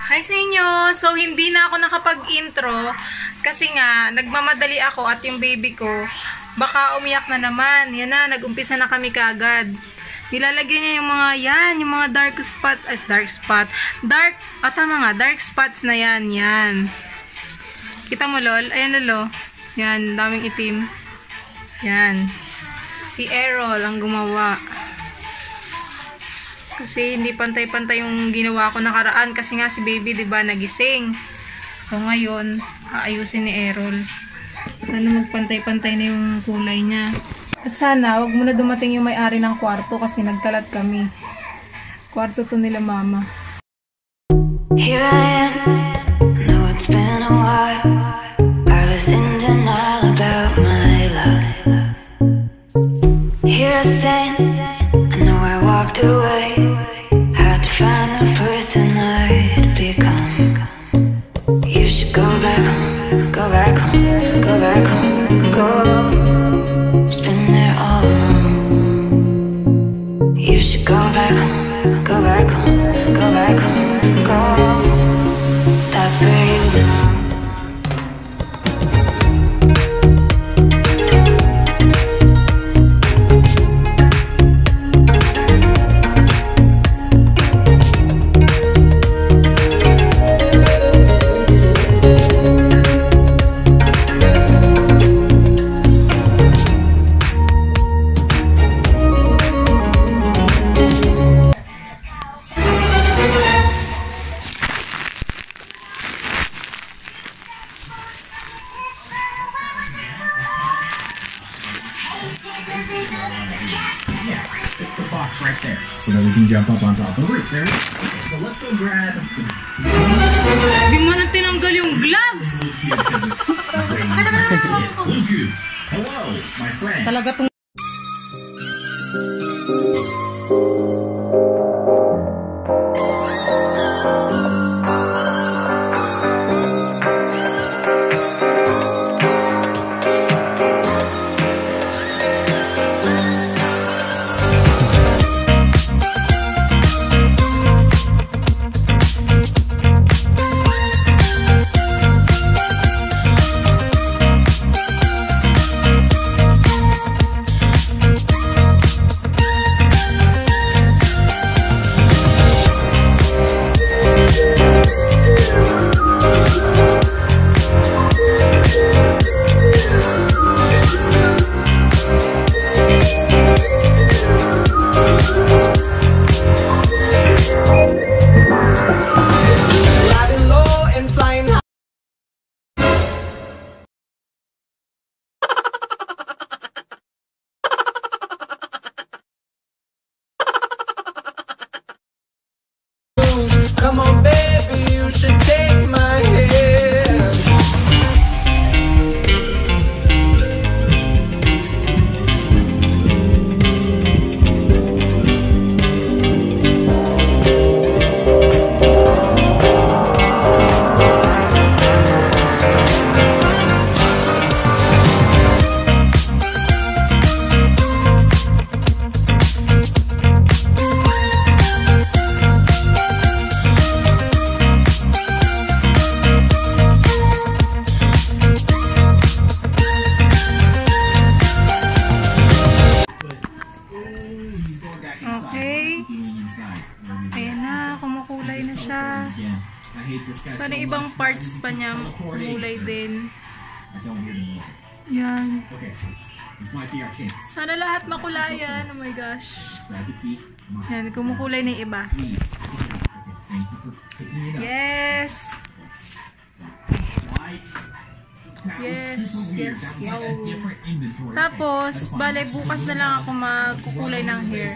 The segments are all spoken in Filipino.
Hi sa inyo! So, hindi na ako nakapag-intro kasi nga, nagmamadali ako at yung baby ko, baka umiyak na naman. Yan na, nag-umpisa na kami kaagad. Nilalagyan niya yung mga yung mga dark spots na yan. Kita mo, lol? Ayan, lolo. Yan, daming itim. Yan. Si Errol ang gumawa. Kasi hindi pantay-pantay yung ginawa ko nakaraan kasi nga si baby 'di ba nagising. So ngayon, aayusin ni Errol. Sana magpantay-pantay na yung kulay niya. At sana wag muna dumating yung may-ari ng kwarto kasi nagkalat kami. Kwarto to nila mama. Here I am. Know it's been a while. I was in denial about my love. Here I stand. I know I walked away. Had to find the person I'd become. You should go back home, go back home, go back home, go. Just been there all alone. You should go back home, go back home, go back home, go. That's where you belong. Yeah, stick the box right there so that we can jump up on top of the roof. There we go. Okay, so let's go grab the... Hindi mo na tinanggal yung gloves! Blue Cube. Hello, my friend. Talaga tong... Come on, baby, you should take my hand. Okay. Ayan na, kumukulay na siya. Sana ibang parts pa niya kulay din. Yan. Sana lahat makulayan. Oh my gosh. Yan, kumukulay na yung iba. Yes! Yes, yes. Wow. Tapos, bale, bukas na lang ako magkukulay ng hair.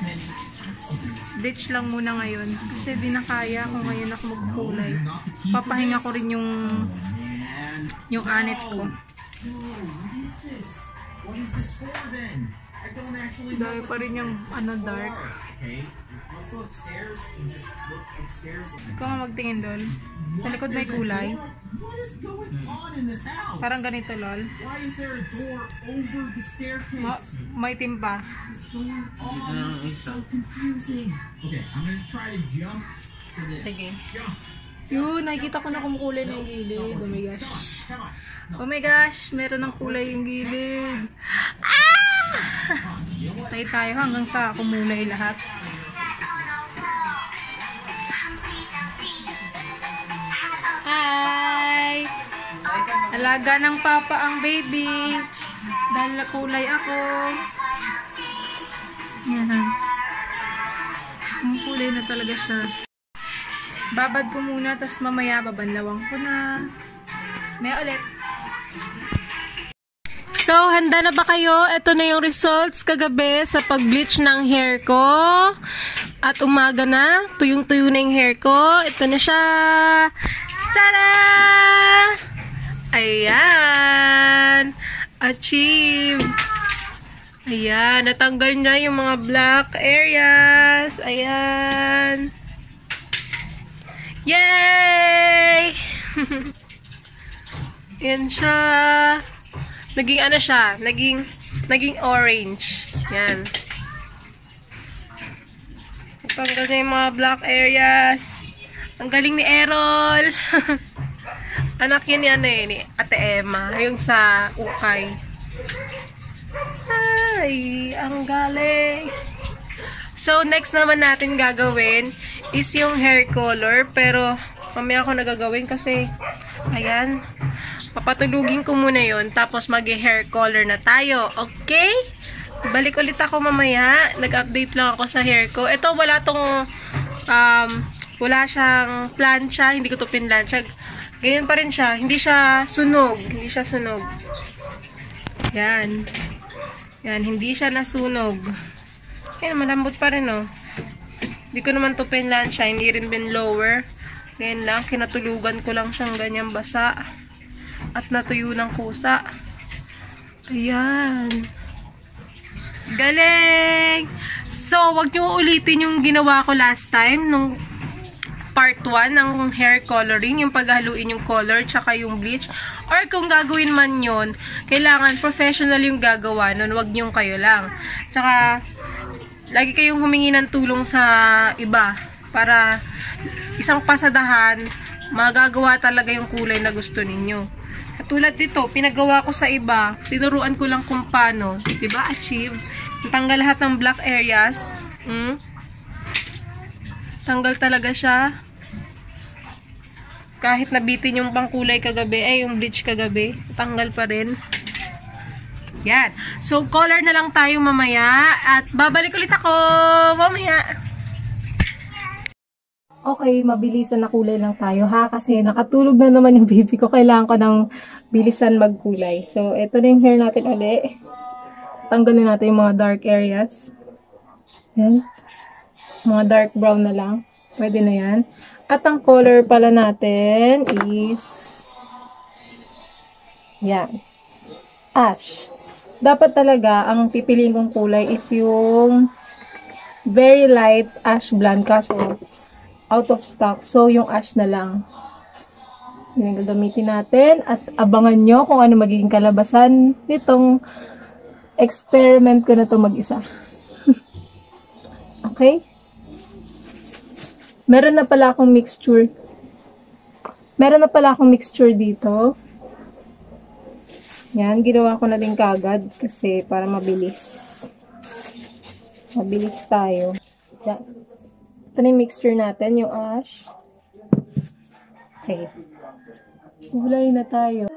Bleach lang muna ngayon. Kasi di na kaya kung ngayon ako magkulay. Papahinga ko rin yung anit ko. Dahil pa rin yung dark. Ikaw nga magtingin, lol. Sa likod may kulay. Parang ganito, lol. May timpa. Sige. Yun, nakikita ko na kumukulay ng gilid. Oh my gosh. Oh my gosh, meron ng kulay yung gilid. Ah! Tayo tayo hanggang sa kumulay lahat. Hi! Alaga ng papa ang baby. Dahil kulay ako. Yan. Kulay na talaga siya. Babad ko muna, tas mamaya babanlawang ko na. May ulit. So, handa na ba kayo? Ito na yung results kagabi sa pag-bleach ng hair ko. At umaga na. Tuyong-tuyo na yung hair ko. Ito na siya. Tada! Ayan. Achieve. Ayan. Natanggal niya yung mga black areas. Ayan. Yay! Yan siya. Naging ano siya? Naging orange. Yan. Natanggal niya yung mga black areas. Ang galing ni Errol. Anak yun yan ni Ate Emma. Yung sa ukay. Ay, ang galing. So, next naman natin gagawin is yung hair color. Pero, mamaya ako nagagawin kasi, ayan, papatulugin ko muna yon tapos mag-hair color na tayo. Okay? Balik ulit ako mamaya. Nag-update lang ako sa hair ko. Ito, wala tong, wala siyang plancha. Hindi ko to pinlansya. Ganyan pa rin siya. Hindi siya sunog. Hindi siya sunog. Yan. Yan, hindi siya nasunog. Yan, malambot pa rin, oh. Hindi ko naman to pinlansya. Hindi rin binlower. Ganyan lang. Kinatulugan ko lang siyang ganyan basa. At natuyo ng kusa. Ayan. Galing! So, wag nyo ulitin yung ginawa ko last time. Nung part 1 ng hair coloring. Yung paghaluin yung color tsaka yung bleach. Or kung gagawin man yun, kailangan professional yung gagawa nun. Wag nyong kayo lang. Tsaka, lagi kayong humingi ng tulong sa iba. Para isang pasadahan, magagawa talaga yung kulay na gusto ninyo. Katulad dito, pinagawa ko sa iba, tinuruan ko lang kung paano. Diba? Achieve. Tanggal lahat ng black areas. Tanggal talaga siya. Kahit nabitin yung pangkulay kagabi, yung bleach kagabi, tanggal pa rin. Yan. So, color na lang tayo mamaya. At babalik ulit ako mamaya. Okay, mabilisan na kulay lang tayo ha. Kasi nakatulog na naman yung baby ko. Kailangan ko ng bilisan magkulay. So, ito na yung hair natin ulit. Tanggalin natin yung mga dark areas. Yan. Mga dark brown na lang. Pwede na yan. At ang color pala natin is yan. Ash. Dapat talaga, ang pipiliin kong kulay is yung very light ash blonde. Kaso, out of stock. So, yung ash na lang. Yung gagamitin natin. At abangan nyo kung ano magiging kalabasan nitong experiment ko na to mag-isa. Okay? Meron na pala akong mixture. Meron na pala akong mixture dito. Yan, ginawa ko na din kagad kasi para mabilis. Mabilis tayo. Yan. Ito na yung mixture natin, yung ash. Okay. Kulay na tayo.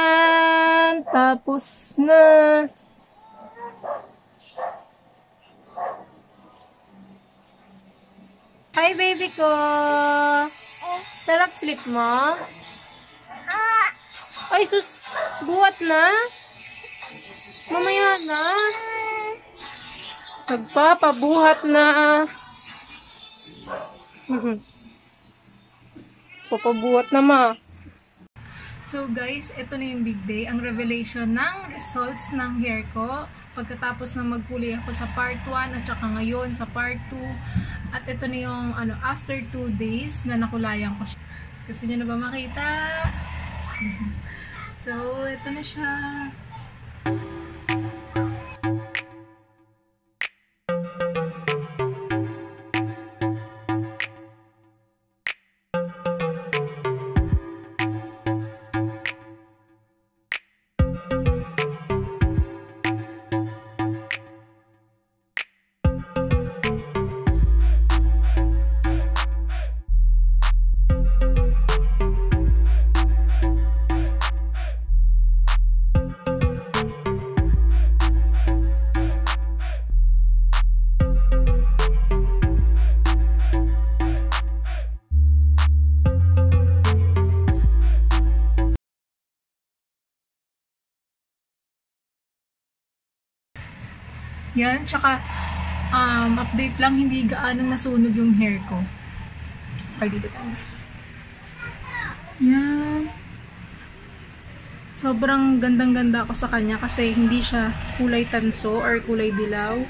Tadaan! Tapos na. Hi, baby ko. Sarap sleep mo? Ay, sus. Buhat na? Mamaya na. Nagpapabuhat na. Papabuhat na, ma. So guys, ito na yung big day. Ang revelation ng results ng hair ko. Pagkatapos na magkulay ako sa part 1 at saka ngayon sa part 2. At ito na yung after 2 days na nakulayan ko siya. Gusto niyo na ba makita? So, ito na siya. Yan, tsaka update lang, hindi gaano nasunog yung hair ko. Okay, dito tayo. Yan. Sobrang gandang-ganda ako sa kanya kasi hindi siya kulay tanso or kulay dilaw.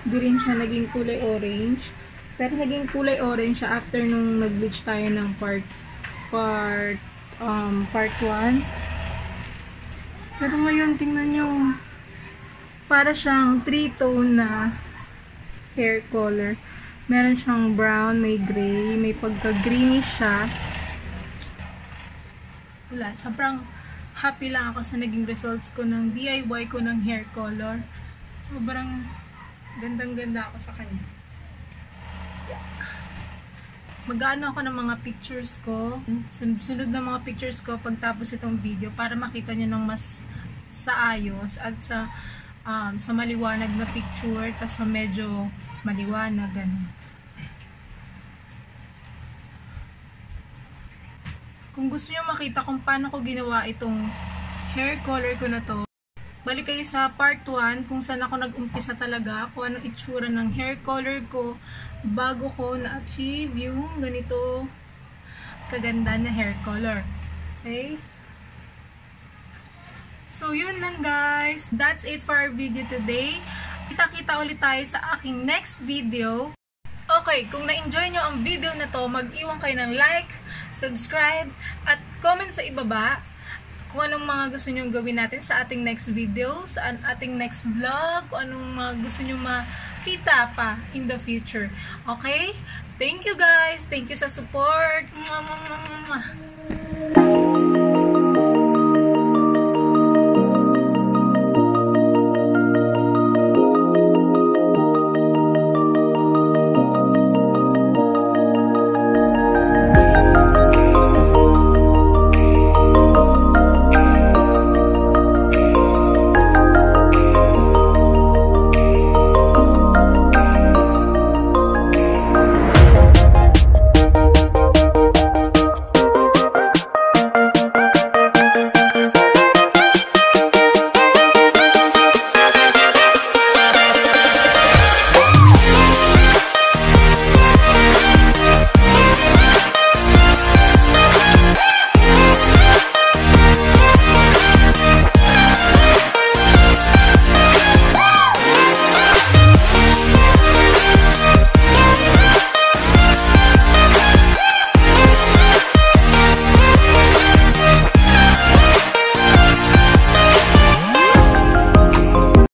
Hindi rin siya naging kulay orange. Pero naging kulay orange siya after nung nag-bleach tayo ng part 1. Pero ngayon, tingnan nyo. Para siyang 3-tone na hair color. Meron siyang brown, may gray, may pagka-greenish siya. Wala, sobrang happy lang ako sa naging results ko ng DIY ko ng hair color. Sobrang gandang-ganda ako sa kanya. Mag-ano ako ng mga pictures ko. Sunod na mga pictures ko pagtapos itong video para makita nyo ng mas sa ayos at sa maliwanag na picture, tas sa medyo maliwanag, ganun. Kung gusto nyo makita kung paano ko ginawa itong hair color ko na to, balik kayo sa part 1 kung saan ako nag-umpisa talaga, kung anong itsura ng hair color ko bago ko na-achieve yung ganito kaganda na hair color. Okay? So, yun lang guys. That's it for our video today. Kita-kita ulit tayo sa aking next video. Okay, kung na-enjoy nyo ang video na to, mag-iwan kayo ng like, subscribe, at comment sa ibaba kung anong mga gusto nyo gawin natin sa ating next video, sa ating next vlog, kung anong mga gusto nyo makita pa in the future. Okay? Thank you guys! Thank you sa support! Mwah, mwah, mwah, mwah.